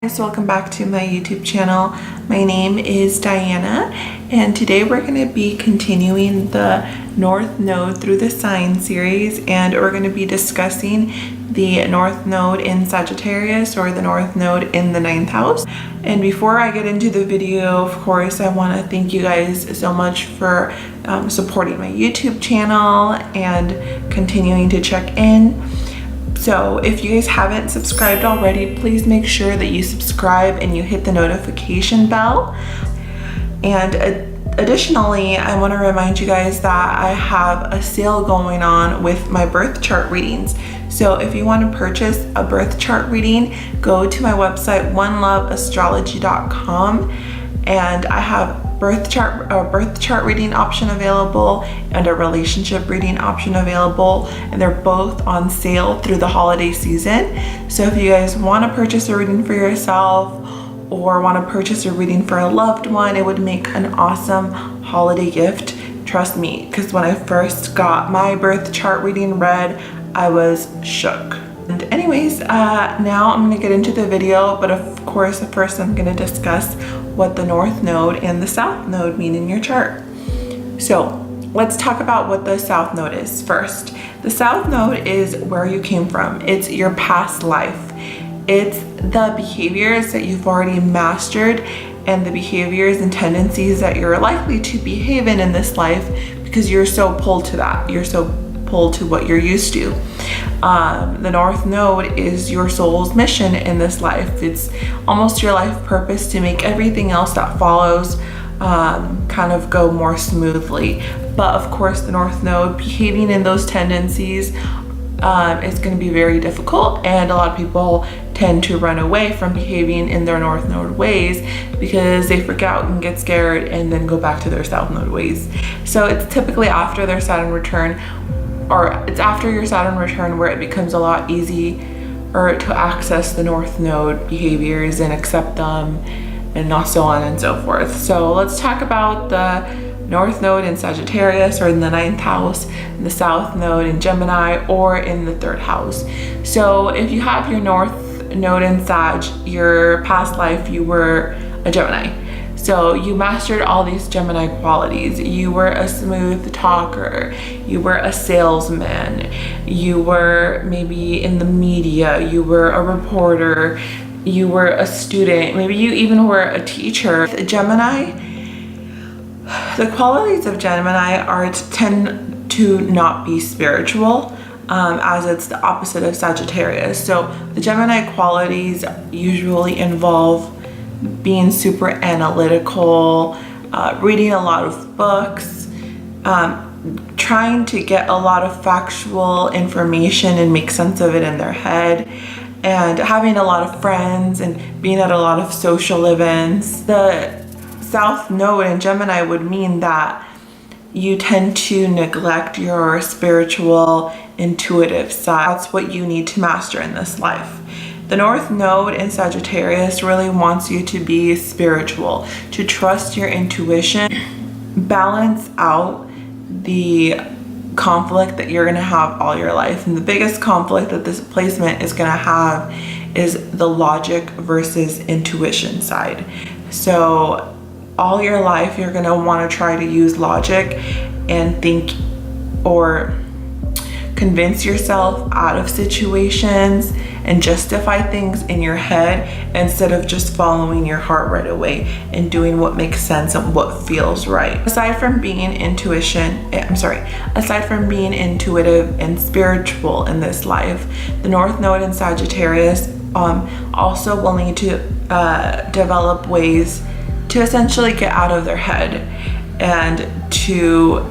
Guys, welcome back to my YouTube channel. My name is Diana, and today we're going to be continuing the North Node through the sign series, and we're going to be discussing the North Node in Sagittarius, or the North Node in the 9th house. And before I get into the video, of course, I want to thank you guys so much for supporting my YouTube channel and continuing to check in. So if you guys haven't subscribed already, please make sure that you subscribe and you hit the notification bell. And additionally, I want to remind you guys that I have a sale going on with my birth chart readings. So if you want to purchase a birth chart reading, go to my website oneloveastrology.com, and I have a birth chart reading option available and a relationship reading option available, and they're both on sale through the holiday season. So if you guys want to purchase a reading for yourself or want to purchase a reading for a loved one, it would make an awesome holiday gift. Trust me, because when I first got my birth chart reading read, I was shook. And anyways, now I'm going to get into the video, but of course first I'm going to discuss what the North Node and the South Node mean in your chart. So let's talk about what the South Node is first. The South Node is where you came from. It's your past life. It's the behaviors that you've already mastered and the behaviors and tendencies that you're likely to behave in this life, because you're so pulled to that. You're so pulled to what you're used to. The North Node is your soul's mission in this life. It's almost your life purpose to make everything else that follows kind of go more smoothly. But of course, the North Node behaving in those tendencies is going to be very difficult, and a lot of people tend to run away from behaving in their North Node ways because they freak out and get scared and then go back to their South Node ways. So it's typically after their Saturn return, or it's after your Saturn return, where it becomes a lot easier to access the North Node behaviors and accept them, and so on and so forth. So let's talk about the North Node in Sagittarius, or in the 9th house, and the South Node in Gemini, or in the 3rd house. So if you have your North Node in Sag, your past life you were a Gemini. So you mastered all these Gemini qualities. You were a smooth talker. You were a salesman. You were maybe in the media. You were a reporter. You were a student. Maybe you even were a teacher. Gemini, the qualities of Gemini are to tend to not be spiritual, as it's the opposite of Sagittarius. So the Gemini qualities usually involve being super analytical, reading a lot of books, trying to get a lot of factual information and make sense of it in their head, and having a lot of friends and being at a lot of social events. The South Node in Gemini would mean that you tend to neglect your spiritual, intuitive side. That's what you need to master in this life. The North Node in Sagittarius really wants you to be spiritual, to trust your intuition, balance out the conflict that you're going to have all your life. And the biggest conflict that this placement is going to have is the logic versus intuition side. So all your life you're going to want to try to use logic and think or convince yourself out of situations and justify things in your head, instead of just following your heart right away and doing what makes sense and what feels right. Aside from being intuitive and spiritual in this life, the North Node in Sagittarius also will need to develop ways to essentially get out of their head and to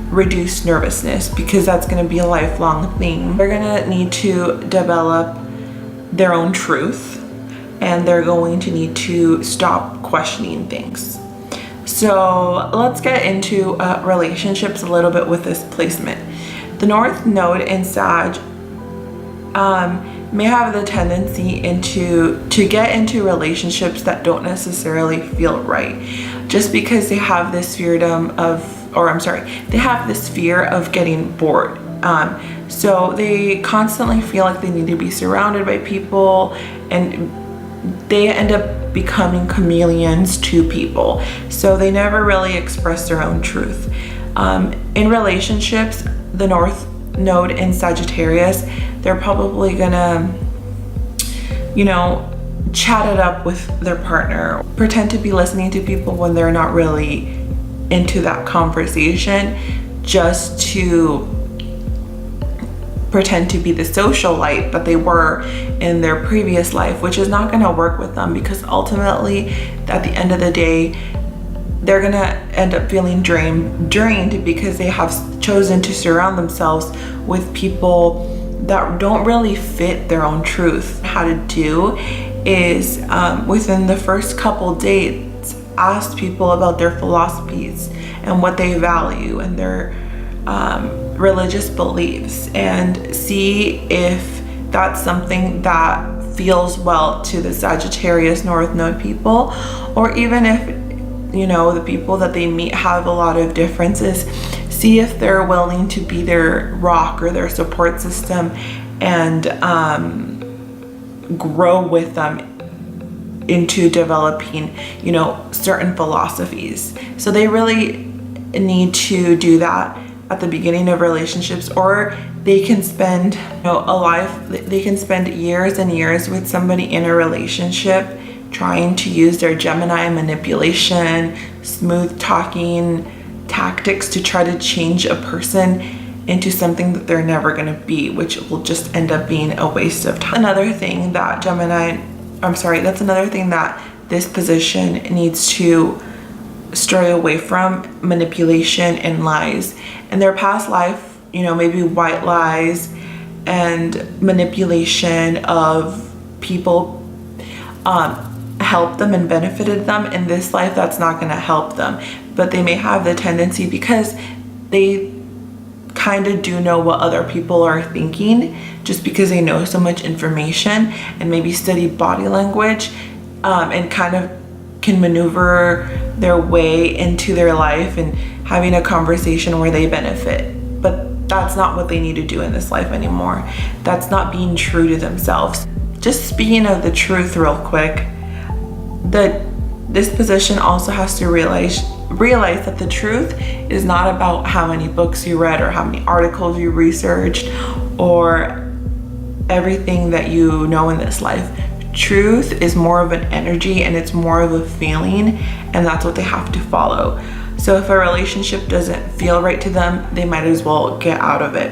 reduce nervousness, because that's going to be a lifelong thing. They're going to need to develop their own truth, and they're going to need to stop questioning things. So let's get into relationships a little bit with this placement. The North Node in Sag may have the tendency to get into relationships that don't necessarily feel right, just because they have this fear of getting bored. So they constantly feel like they need to be surrounded by people and they end up becoming chameleons to people. So they never really express their own truth. In relationships, the North Node in Sagittarius, they're probably gonna, chat it up with their partner, pretend to be listening to people when they're not really into that conversation, just to pretend to be the socialite that they were in their previous life, which is not going to work with them, because ultimately at the end of the day they're going to end up feeling drained because they have chosen to surround themselves with people that don't really fit their own truth. How to do is within the first couple dates, ask people about their philosophies and what they value and their religious beliefs, and see if that's something that feels well to the Sagittarius North Node people, or even if the people that they meet have a lot of differences, see if they're willing to be their rock or their support system and grow with them into developing certain philosophies. So they really need to do that at the beginning of relationships, or they can spend they can spend years and years with somebody in a relationship trying to use their Gemini manipulation, smooth talking tactics to try to change a person into something that they're never going to be, which will just end up being a waste of time. Another thing that that's another thing that this position needs to stray away from: manipulation and lies. In their past life, maybe white lies and manipulation of people helped them and benefited them. In this life, that's not going to help them, but they may have the tendency, because they kind of do know what other people are thinking, just because they know so much information and maybe study body language, and kind of can maneuver their way into their life and having a conversation where they benefit. But that's not what they need to do in this life anymore. That's not being true to themselves. Just speaking of the truth real quick, this position also has to realize that the truth is not about how many books you read or how many articles you researched or everything that you know in this life. Truth is more of an energy, and it's more of a feeling, and that's what they have to follow. So if a relationship doesn't feel right to them, they might as well get out of it,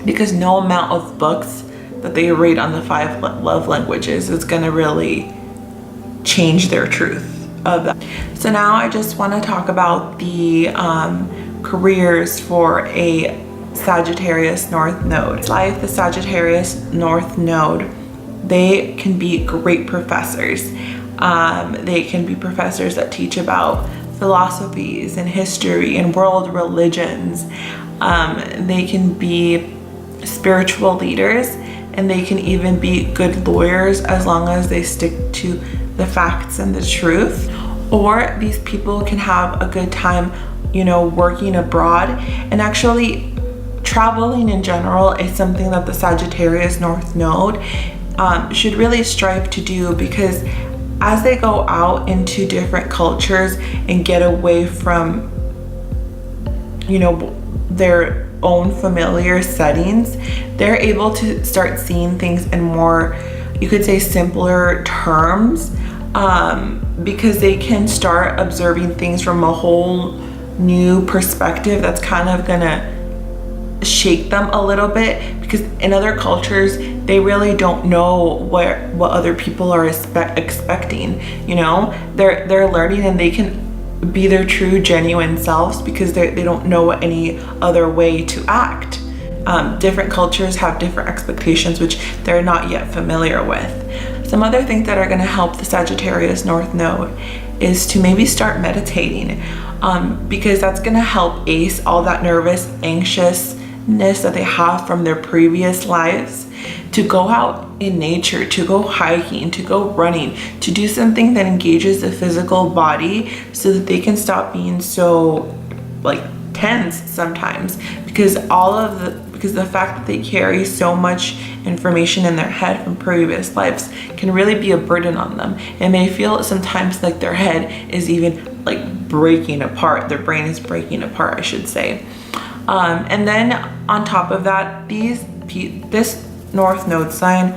because no amount of books that they read on the 5 love languages is going to really change their truth of that. So now I just want to talk about the careers for a Sagittarius North Node. Like the Sagittarius North Node, they can be great professors. They can be professors that teach about philosophies and history and world religions. They can be spiritual leaders, and they can even be good lawyers as long as they stick to the facts and the truth. Or these people can have a good time, working abroad, and actually traveling in general is something that the Sagittarius North Node should really strive to do, because as they go out into different cultures and get away from their own familiar settings, they're able to start seeing things in more, you could say, simpler terms, because they can start observing things from a whole new perspective that's kind of gonna shake them a little bit, because in other cultures they really don't know what other people are expecting. They're learning, and they can be their true genuine selves because they don't know any other way to act. Different cultures have different expectations which they're not yet familiar with. Some other things that are going to help the Sagittarius North Node is to maybe start meditating, because that's going to help ace all that nervous, anxiousness that they have from their previous lives, to go out in nature, to go hiking, to go running, to do something that engages the physical body, so that they can stop being so tense sometimes, because all of because the fact that they carry so much information in their head from previous lives can really be a burden on them. It may feel sometimes like their head is even like breaking apart. Their brain is breaking apart, I should say. And then on top of that, this North Node sign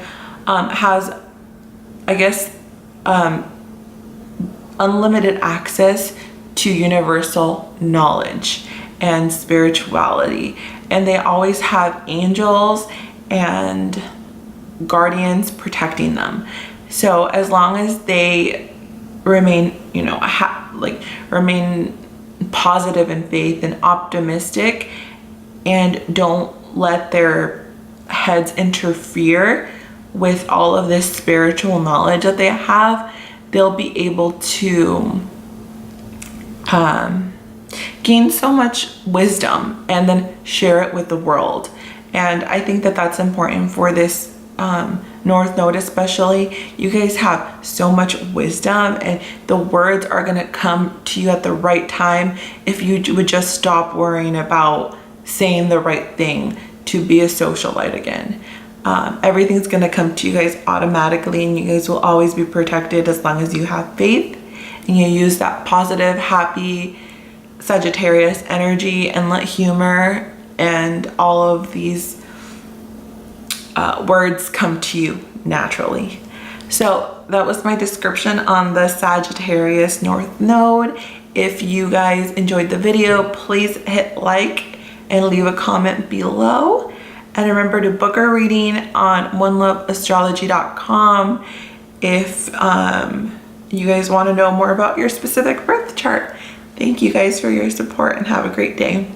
has, I guess, unlimited access to universal knowledge and spirituality, and they always have angels and guardians protecting them. So as long as they remain, you know, remain positive in faith and optimistic, and don't let their heads interfere with all of this spiritual knowledge that they have, they'll be able to gain so much wisdom and then share it with the world. And I think that that's important for this North Node especially. You guys have so much wisdom, and the words are going to come to you at the right time if you would just stop worrying about saying the right thing to be a socialite again. Everything's going to come to you guys automatically, and you guys will always be protected as long as you have faith and you use that positive, happy Sagittarius energy, and let humor and all of these words come to you naturally. So that was my description on the Sagittarius North Node. If you guys enjoyed the video, please hit like and leave a comment below. And remember to book a reading on oneloveastrology.com if you guys want to know more about your specific birth chart. Thank you guys for your support, and have a great day.